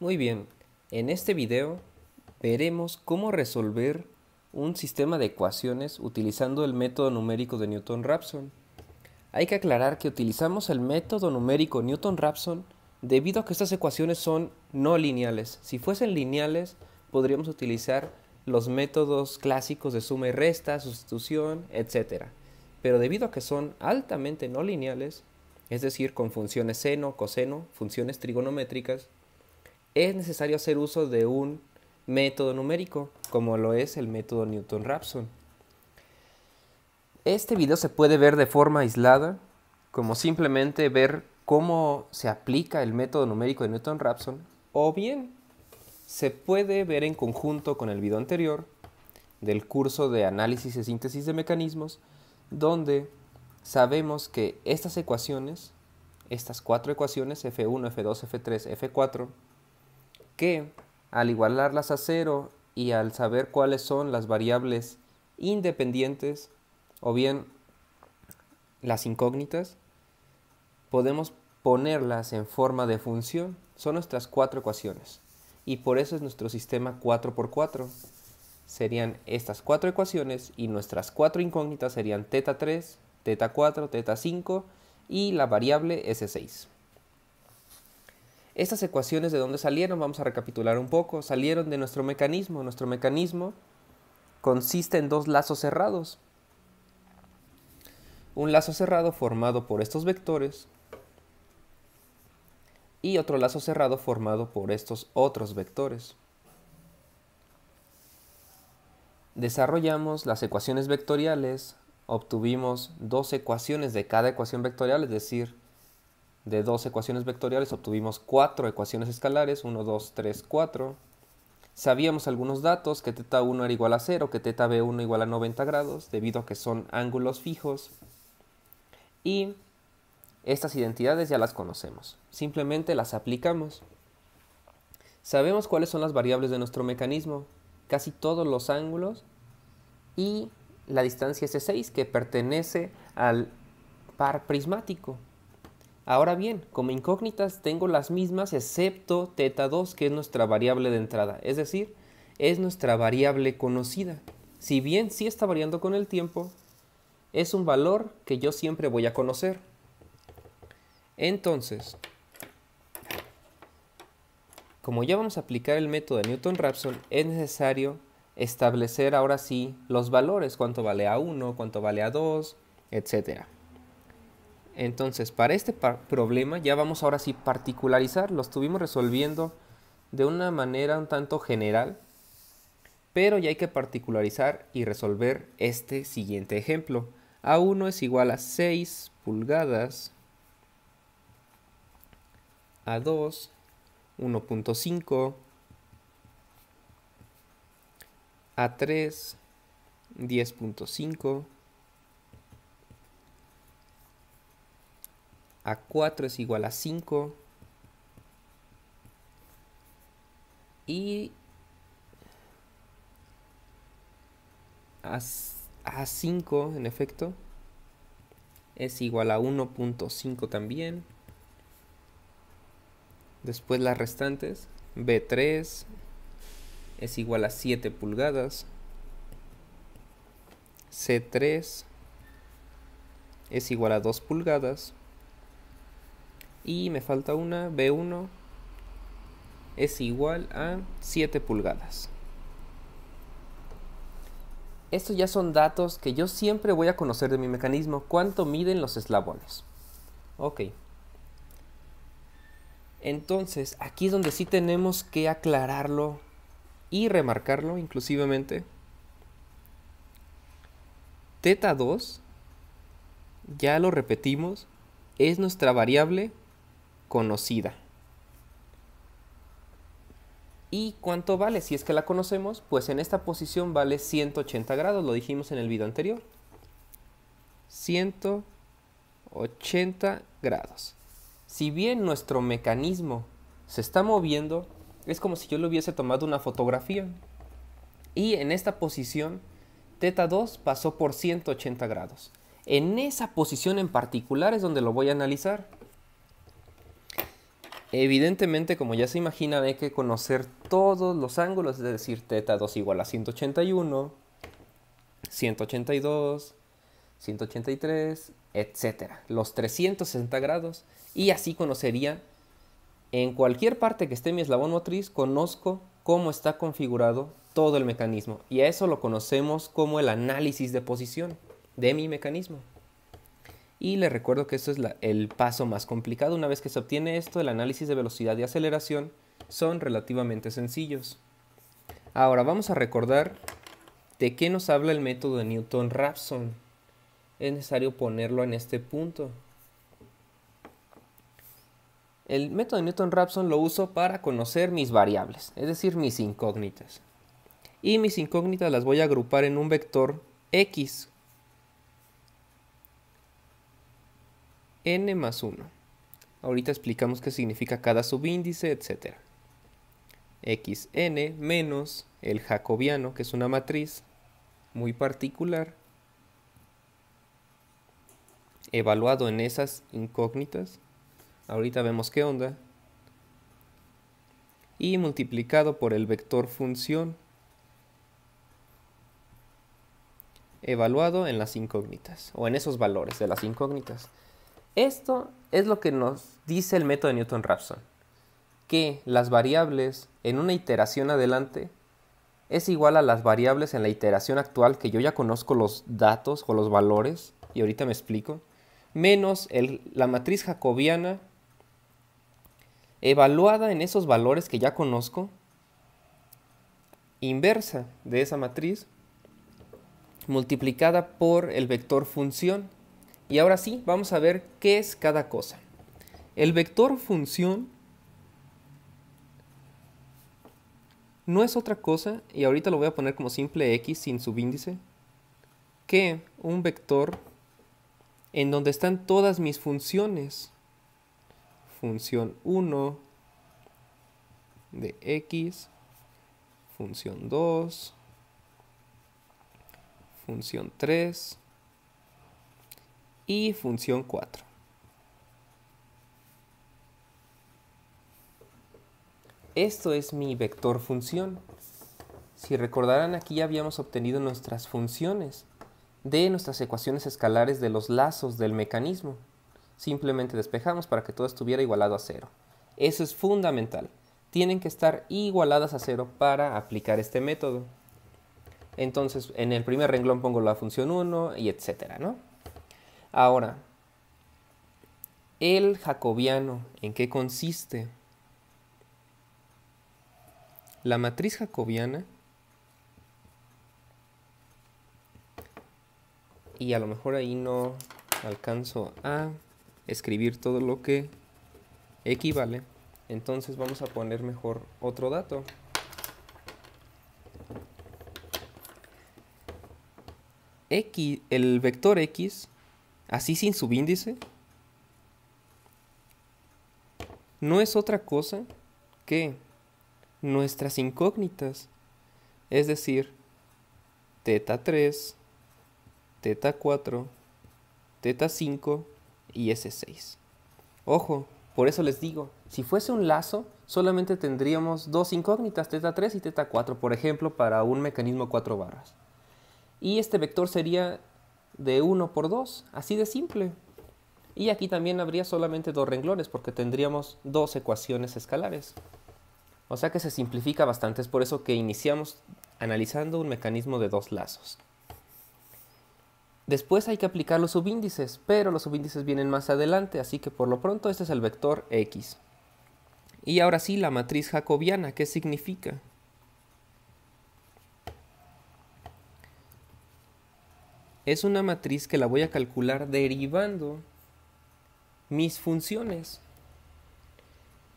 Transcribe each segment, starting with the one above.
Muy bien, en este video veremos cómo resolver un sistema de ecuaciones utilizando el método numérico de Newton-Raphson. Hay que aclarar que utilizamos el método numérico Newton-Raphson debido a que estas ecuaciones son no lineales. Si fuesen lineales, podríamos utilizar los métodos clásicos de suma y resta, sustitución, etc. Pero debido a que son altamente no lineales, es decir, con funciones seno, coseno, funciones trigonométricas, es necesario hacer uso de un método numérico, como lo es el método Newton-Raphson. Este video se puede ver de forma aislada, como simplemente ver cómo se aplica el método numérico de Newton-Raphson, o bien se puede ver en conjunto con el video anterior del curso de análisis y síntesis de mecanismos, donde sabemos que estas ecuaciones, estas cuatro ecuaciones, F1, F2, F3, F4, que al igualarlas a cero y al saber cuáles son las variables independientes o bien las incógnitas, podemos ponerlas en forma de función. Son nuestras cuatro ecuaciones y por eso es nuestro sistema 4×4. Serían estas cuatro ecuaciones y nuestras cuatro incógnitas serían θ3, θ4, θ5 y la variable S6. Estas ecuaciones, ¿de dónde salieron? Vamos a recapitular un poco. Salieron de nuestro mecanismo. Nuestro mecanismo consiste en dos lazos cerrados. Un lazo cerrado formado por estos vectores y otro lazo cerrado formado por estos otros vectores. Desarrollamos las ecuaciones vectoriales, obtuvimos dos ecuaciones de cada ecuación vectorial, es decir, de dos ecuaciones vectoriales obtuvimos cuatro ecuaciones escalares, 1, 2, 3, 4. Sabíamos algunos datos, que θ1 era igual a 0, que θb1 igual a 90 grados, debido a que son ángulos fijos. Y estas identidades ya las conocemos, simplemente las aplicamos. Sabemos cuáles son las variables de nuestro mecanismo, casi todos los ángulos y la distancia S6 que pertenece al par prismático. Ahora bien, como incógnitas tengo las mismas excepto θ2, que es nuestra variable de entrada, es decir, es nuestra variable conocida. Si bien sí está variando con el tiempo, es un valor que yo siempre voy a conocer. Entonces, como ya vamos a aplicar el método de Newton-Raphson, es necesario establecer ahora sí los valores, cuánto vale A1, cuánto vale A2, etc. Entonces, para este problema ya vamos ahora sí particularizar. Lo estuvimos resolviendo de una manera un tanto general, pero ya hay que particularizar y resolver este siguiente ejemplo. A1 es igual a 6 pulgadas, A2 1.5, A3 10.5, A4 es igual a 5 y A5 en efecto es igual a 1.5 también. Después las restantes, B3 es igual a 7 pulgadas, C3 es igual a 2 pulgadas y me falta una, B1 es igual a 7 pulgadas. Estos ya son datos que yo siempre voy a conocer de mi mecanismo. ¿Cuánto miden los eslabones? Ok. Entonces, aquí es donde sí tenemos que aclararlo y remarcarlo inclusivemente. θ2, ya lo repetimos, es nuestra variable conocida. ¿Y cuánto vale? Si es que la conocemos, pues en esta posición vale 180 grados, lo dijimos en el video anterior. 180 grados. Si bien nuestro mecanismo se está moviendo, es como si yo le hubiese tomado una fotografía. Y en esta posición, θ2 pasó por 180 grados. En esa posición en particular es donde lo voy a analizar. Evidentemente, como ya se imaginan, hay que conocer todos los ángulos, es decir, teta 2 igual a 181, 182, 183, etcétera, los 360 grados, y así conocería en cualquier parte que esté mi eslabón motriz, conozco cómo está configurado todo el mecanismo, y a eso lo conocemos como el análisis de posición de mi mecanismo. Y les recuerdo que esto es el paso más complicado. Una vez que se obtiene esto, el análisis de velocidad y aceleración son relativamente sencillos. Ahora vamos a recordar de qué nos habla el método de Newton-Raphson. Es necesario ponerlo en este punto. El método de Newton-Raphson lo uso para conocer mis variables, es decir, mis incógnitas. Y mis incógnitas las voy a agrupar en un vector x, n más 1. Ahorita explicamos qué significa cada subíndice, etc. xn menos el jacobiano, que es una matriz muy particular, evaluado en esas incógnitas. Ahorita vemos qué onda. Y multiplicado por el vector función, evaluado en las incógnitas, o en esos valores de las incógnitas. Esto es lo que nos dice el método de Newton-Raphson, que las variables en una iteración adelante es igual a las variables en la iteración actual, que yo ya conozco los datos o los valores, y ahorita me explico, menos la matriz jacobiana evaluada en esos valores que ya conozco, inversa de esa matriz, multiplicada por el vector función. Y ahora sí, vamos a ver qué es cada cosa. El vector función no es otra cosa, y ahorita lo voy a poner como simple x sin subíndice, que un vector en donde están todas mis funciones. Función 1 de x, función 2, función 3 y función 4. Esto es mi vector función. Si recordarán, aquí ya habíamos obtenido nuestras funciones de nuestras ecuaciones escalares de los lazos del mecanismo. Simplemente despejamos para que todo estuviera igualado a 0. Eso es fundamental. Tienen que estar igualadas a 0 para aplicar este método. Entonces, en el primer renglón pongo la función 1 y etcétera, ¿no? Ahora, el jacobiano, ¿en qué consiste? La matriz jacobiana, y a lo mejor ahí no alcanzo a escribir todo lo que equivale, entonces vamos a poner mejor otro dato. El vector x, así sin subíndice, no es otra cosa que nuestras incógnitas, es decir, teta 3, teta 4, teta 5 y S6. Ojo, por eso les digo, si fuese un lazo, solamente tendríamos dos incógnitas, teta 3 y teta 4, por ejemplo, para un mecanismo 4 barras. Y este vector sería de 1 por 2, así de simple. Y aquí también habría solamente dos renglones, porque tendríamos dos ecuaciones escalares. O sea que se simplifica bastante, es por eso que iniciamos analizando un mecanismo de dos lazos. Después hay que aplicar los subíndices, pero los subíndices vienen más adelante, así que por lo pronto este es el vector x. Y ahora sí, la matriz jacobiana, ¿qué significa? Es una matriz que la voy a calcular derivando mis funciones.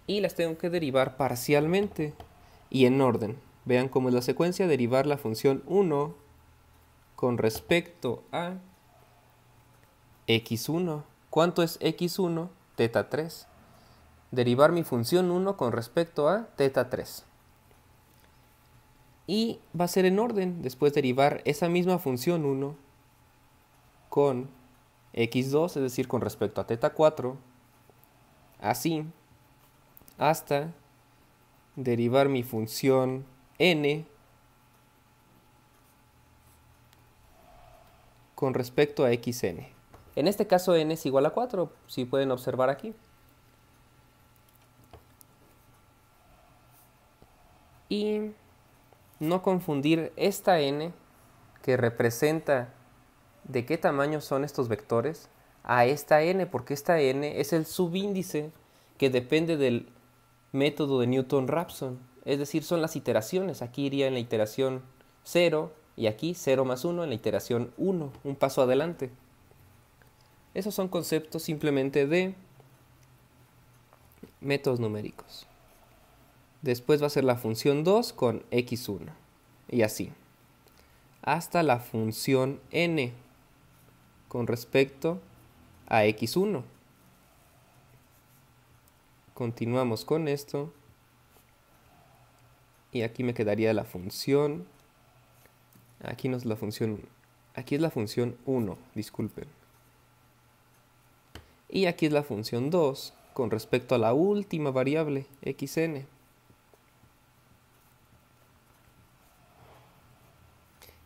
Y las tengo que derivar parcialmente y en orden. Vean cómo es la secuencia: derivar la función 1 con respecto a x1. ¿Cuánto es x1? Teta 3. Derivar mi función 1 con respecto a teta 3. Y va a ser en orden. Después derivar esa misma función 1 con x2, es decir, con respecto a teta 4. Así hasta derivar mi función n con respecto a xn. En este caso n es igual a 4, si pueden observar aquí. Y no confundir esta n, que representa de qué tamaño son estos vectores, a esta n, porque esta n es el subíndice que depende del método de Newton-Raphson. Es decir, son las iteraciones. Aquí iría en la iteración 0 y aquí 0 más 1 en la iteración 1, un paso adelante. Esos son conceptos simplemente de métodos numéricos. Después va a ser la función 2 con x1 y así, hasta la función n con respecto a x1. Continuamos con esto y aquí me quedaría la función, aquí es la función 1, disculpen. Y aquí es la función 2 con respecto a la última variable, xn.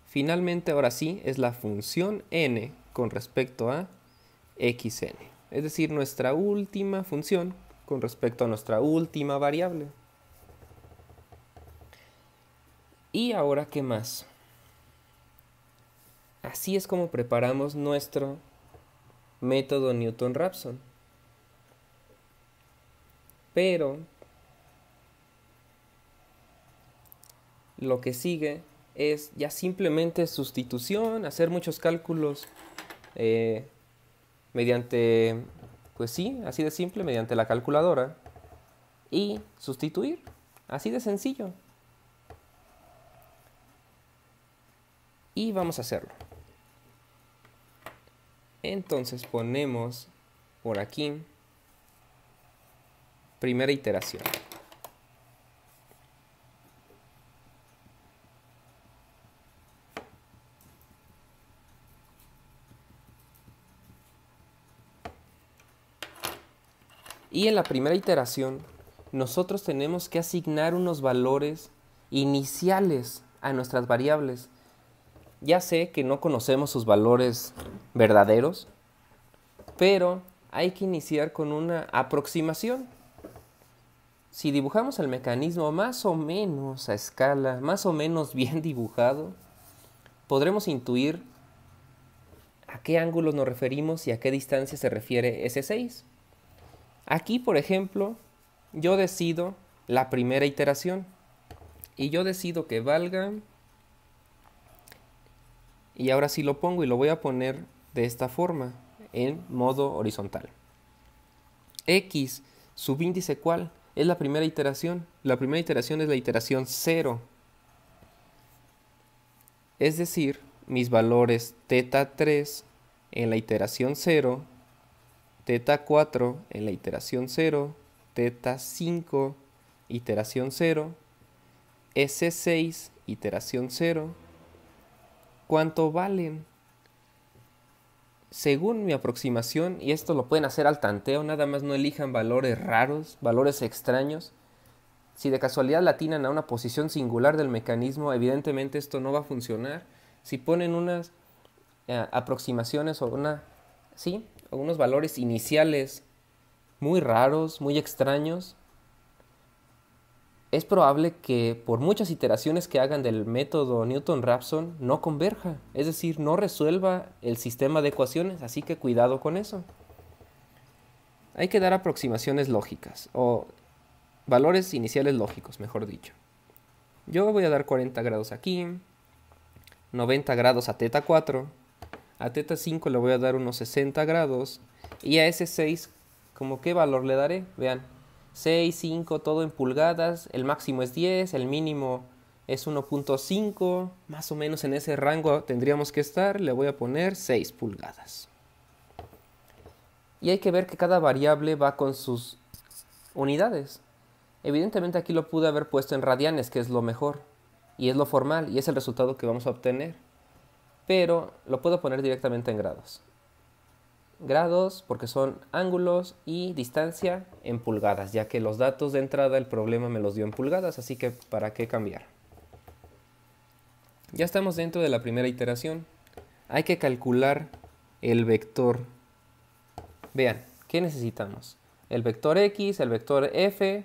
Finalmente, ahora sí, es la función n con respecto a xn. Es decir, nuestra última función con respecto a nuestra última variable. ¿Y ahora qué más? Así es como preparamos nuestro método Newton-Raphson. Pero lo que sigue es ya simplemente sustitución, hacer muchos cálculos mediante, pues sí, así de simple, mediante la calculadora, y sustituir, así de sencillo. Y vamos a hacerlo. Entonces ponemos por aquí primera iteración. Y en la primera iteración nosotros tenemos que asignar unos valores iniciales a nuestras variables. Ya sé que no conocemos sus valores verdaderos, pero hay que iniciar con una aproximación. Si dibujamos el mecanismo más o menos a escala, más o menos bien dibujado, podremos intuir a qué ángulos nos referimos y a qué distancia se refiere ese 6. Aquí, por ejemplo, yo decido la primera iteración y yo decido que valga, y ahora sí lo pongo y lo voy a poner de esta forma, en modo horizontal. X, subíndice ¿cuál? Es la primera iteración. La primera iteración es la iteración 0. Es decir, mis valores teta 3 en la iteración 0, teta 4 en la iteración 0, teta 5, iteración 0, S6, iteración 0. ¿Cuánto valen? Según mi aproximación, y esto lo pueden hacer al tanteo, nada más no elijan valores raros, valores extraños. Si de casualidad le atinan a una posición singular del mecanismo, evidentemente esto no va a funcionar. Si ponen unas aproximaciones o unos valores iniciales muy raros, muy extraños, es probable que por muchas iteraciones que hagan del método Newton-Raphson no converja, es decir, no resuelva el sistema de ecuaciones, así que cuidado con eso. Hay que dar aproximaciones lógicas, o valores iniciales lógicos, mejor dicho. Yo voy a dar 40 grados aquí, 90 grados a teta 4, a teta 5 le voy a dar unos 60 grados, y a ese 6, ¿como qué valor le daré? Vean, 6, 5, todo en pulgadas, el máximo es 10, el mínimo es 1.5, más o menos en ese rango tendríamos que estar, le voy a poner 6 pulgadas. Y hay que ver que cada variable va con sus unidades. Evidentemente aquí lo pude haber puesto en radianes, que es lo mejor, y es lo formal, y es el resultado que vamos a obtener. Pero lo puedo poner directamente en grados. grados porque son ángulos y distancia en pulgadas, ya que los datos de entrada el problema me los dio en pulgadas, así que ¿para qué cambiar? Ya estamos dentro de la primera iteración. Hay que calcular el vector. Vean, ¿qué necesitamos? El vector x, el vector f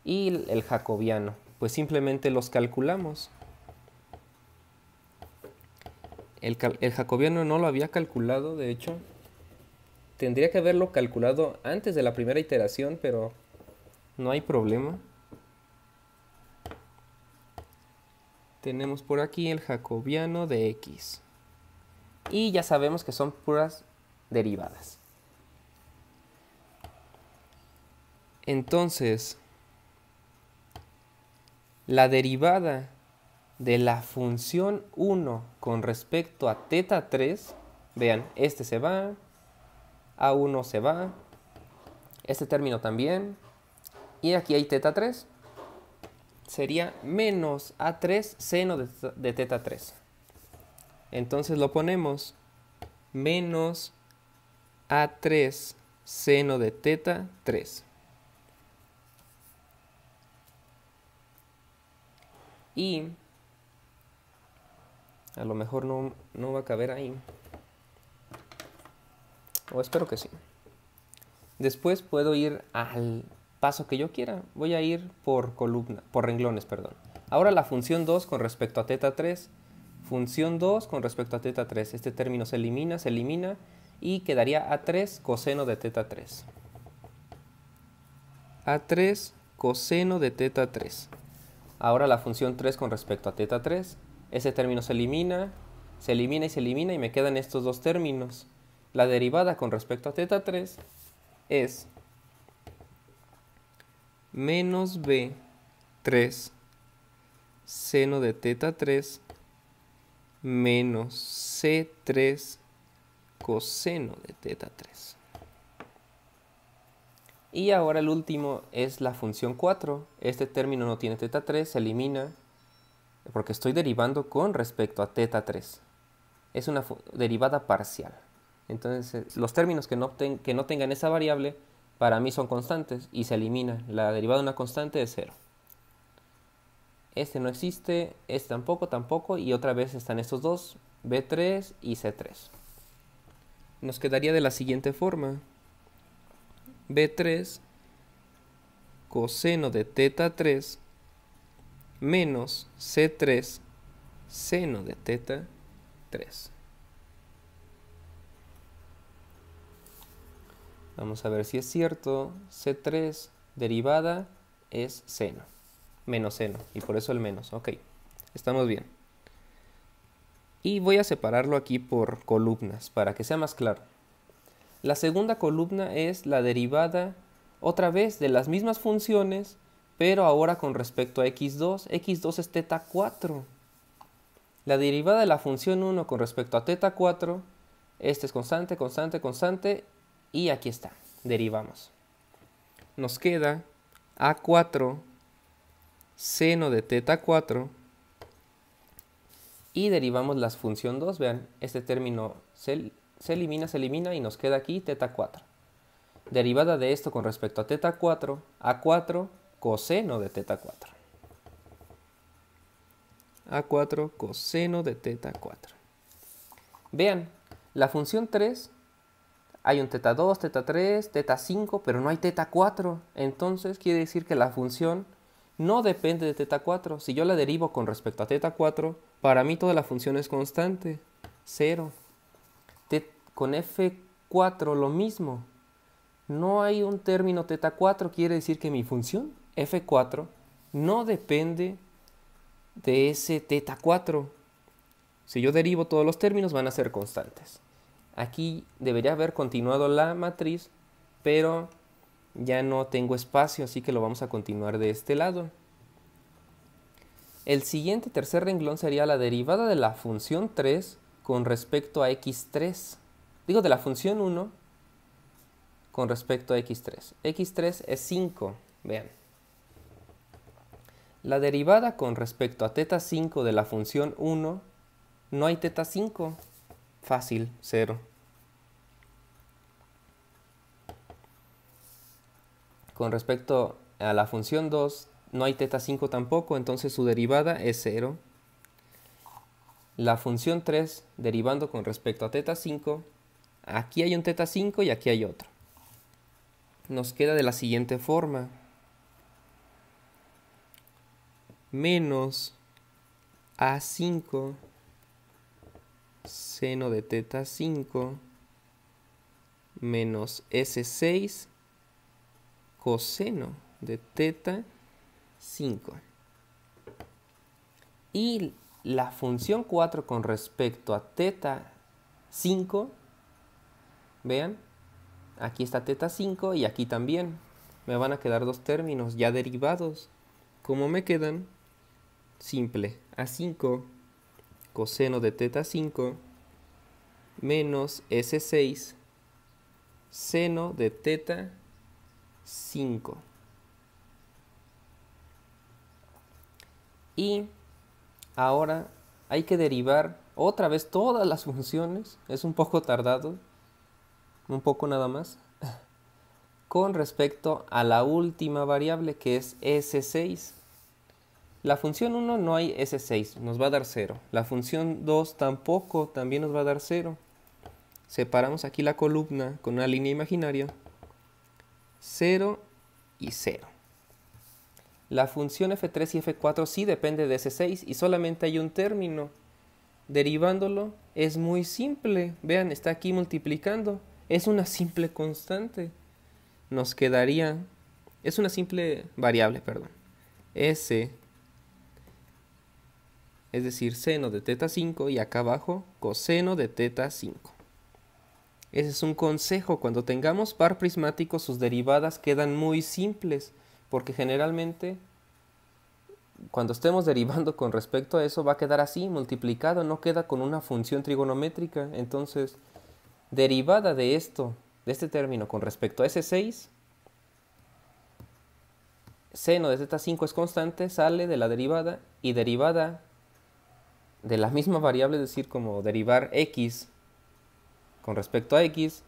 y el jacobiano. Pues simplemente los calculamos. El jacobiano no lo había calculado, de hecho. Tendría que haberlo calculado antes de la primera iteración, pero no hay problema. Tenemos por aquí el jacobiano de x. Y ya sabemos que son puras derivadas. Entonces, la derivada de la función 1 con respecto a teta 3, vean, este se va, A1 se va, este término también, y aquí hay teta 3, sería menos A3 seno de teta 3. Entonces lo ponemos menos A3 seno de teta 3. Y a lo mejor no va a caber ahí. O espero que sí. Después puedo ir al paso que yo quiera. Voy a ir por renglones, perdón. Ahora la función 2 con respecto a teta 3. Función 2 con respecto a teta 3. Este término se elimina y quedaría A3 coseno de teta 3. A3 coseno de teta 3. Ahora la función 3 con respecto a teta 3. Ese término se elimina y me quedan estos dos términos. La derivada con respecto a teta 3 es menos B3 seno de teta 3 menos C3 coseno de teta 3. Y ahora el último es la función 4. Este término no tiene teta 3, se elimina porque estoy derivando con respecto a teta 3. Es una derivada parcial. Entonces, los términos que no tengan esa variable, para mí son constantes y se elimina. La derivada de una constante es 0. Este no existe, este tampoco, y otra vez están estos dos, B3 y C3. Nos quedaría de la siguiente forma. B3 coseno de teta 3 menos C3 seno de teta 3. Vamos a ver si es cierto. C3 derivada es seno. Menos seno. Y por eso el menos. Ok. Estamos bien. Y voy a separarlo aquí por columnas para que sea más claro. La segunda columna es la derivada otra vez de las mismas funciones, pero ahora con respecto a x2. x2 es teta 4. La derivada de la función 1 con respecto a teta 4. Este es constante. Y aquí está. Derivamos. Nos queda A4 seno de teta 4. Y derivamos la función 2. Vean, este término se elimina y nos queda aquí teta 4. Derivada de esto con respecto a teta 4, A4 coseno de teta 4. A4 coseno de teta 4. Vean, la función 3, hay un teta 2, teta 3, teta 5, pero no hay teta 4. Entonces quiere decir que la función no depende de teta 4. Si yo la derivo con respecto a teta 4, para mí toda la función es constante, 0. Con F4 lo mismo. No hay un término teta 4, quiere decir que mi función F4 no depende de ese teta 4. Si yo derivo todos los términos van a ser constantes. Aquí debería haber continuado la matriz, pero ya no tengo espacio, así que lo vamos a continuar de este lado. El siguiente tercer renglón sería la derivada de la función 3 con respecto a x3. Digo, de la función 1 con respecto a x3. x3 es 5, vean. La derivada con respecto a teta 5 de la función 1, no hay teta 5. Fácil, 0. con respecto a la función 2, no hay θ 5 tampoco, entonces su derivada es 0. La función 3, derivando con respecto a θ 5, aquí hay un θ 5 y aquí hay otro. Nos queda de la siguiente forma. Menos A5 seno de θ 5 menos S6 coseno de θ 5. Y la función 4 con respecto a θ 5, vean, aquí está θ 5 y aquí también. Me van a quedar dos términos ya derivados. ¿Cómo me quedan? Simple, A5 coseno de θ 5 menos S6 seno de θ 5. Y ahora hay que derivar otra vez todas las funciones, es un poco tardado, un poco nada más, con respecto a la última variable que es S6. La función 1 no hay S6, nos va a dar 0. La función 2 tampoco, también nos va a dar 0. Separamos aquí la columna con una línea imaginaria. 0 y 0. La función f3 y f4 sí depende de S6 y solamente hay un término. Derivándolo es muy simple. Vean, está aquí multiplicando. Es una simple constante. Nos quedaría... Es una simple variable, perdón. S, es decir, seno de θ 5 y acá abajo coseno de θ 5. Ese es un consejo. Cuando tengamos par prismático, sus derivadas quedan muy simples, porque generalmente cuando estemos derivando con respecto a eso va a quedar así, multiplicado, no queda con una función trigonométrica. Entonces, derivada de esto, de este término con respecto a S6, seno de θ 5 es constante, sale de la derivada, y derivada de la misma variable, es decir, como derivar x con respecto a x,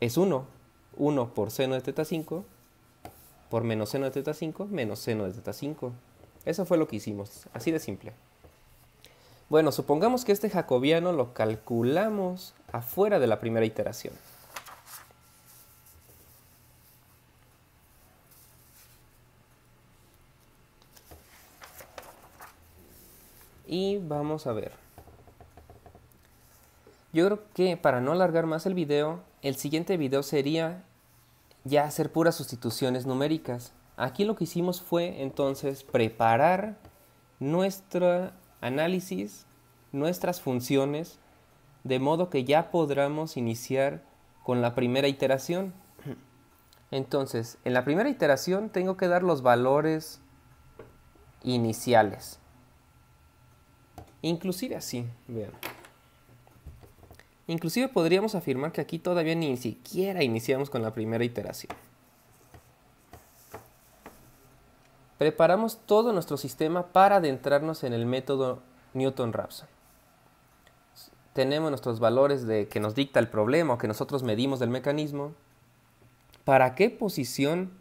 es 1. 1 por seno de θ 5 por menos seno de θ 5 menos seno de θ 5. Eso fue lo que hicimos, así de simple. Bueno, supongamos que este jacobiano lo calculamos afuera de la primera iteración. Y vamos a ver. Yo creo que para no alargar más el video, el siguiente video sería ya hacer puras sustituciones numéricas. Aquí lo que hicimos fue entonces preparar nuestro análisis, nuestras funciones, de modo que ya podamos iniciar con la primera iteración. Entonces, en la primera iteración tengo que dar los valores iniciales. Inclusive así, vean. Inclusive podríamos afirmar que aquí todavía ni siquiera iniciamos con la primera iteración. Preparamos todo nuestro sistema para adentrarnos en el método Newton-Raphson. Tenemos nuestros valores que nos dicta el problema o que nosotros medimos del mecanismo. ¿Para qué posición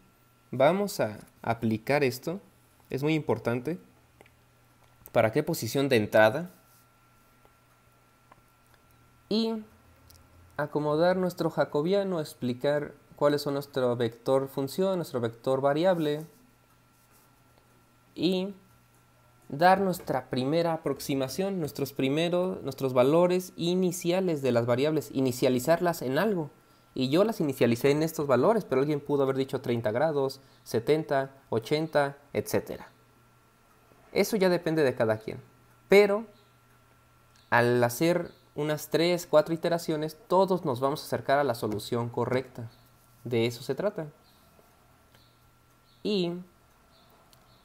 vamos a aplicar esto? Es muy importante. ¿Para qué posición de entrada? Y acomodar nuestro jacobiano, explicar cuáles son nuestro vector función, nuestro vector variable, y dar nuestra primera aproximación, nuestros valores iniciales de las variables, inicializarlas en algo. Y yo las inicialicé en estos valores, pero alguien pudo haber dicho 30 grados, 70, 80, etc. Eso ya depende de cada quien. Pero al hacer unas 3, 4 iteraciones, todos nos vamos a acercar a la solución correcta. De eso se trata. Y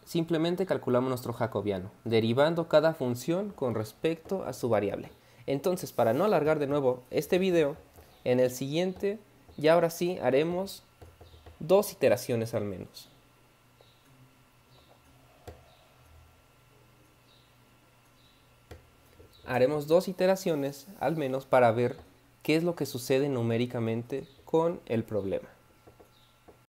simplemente calculamos nuestro jacobiano, derivando cada función con respecto a su variable. Entonces, para no alargar de nuevo este video, en el siguiente, ya ahora sí haremos 2 iteraciones al menos. Haremos 2 iteraciones al menos para ver qué es lo que sucede numéricamente con el problema.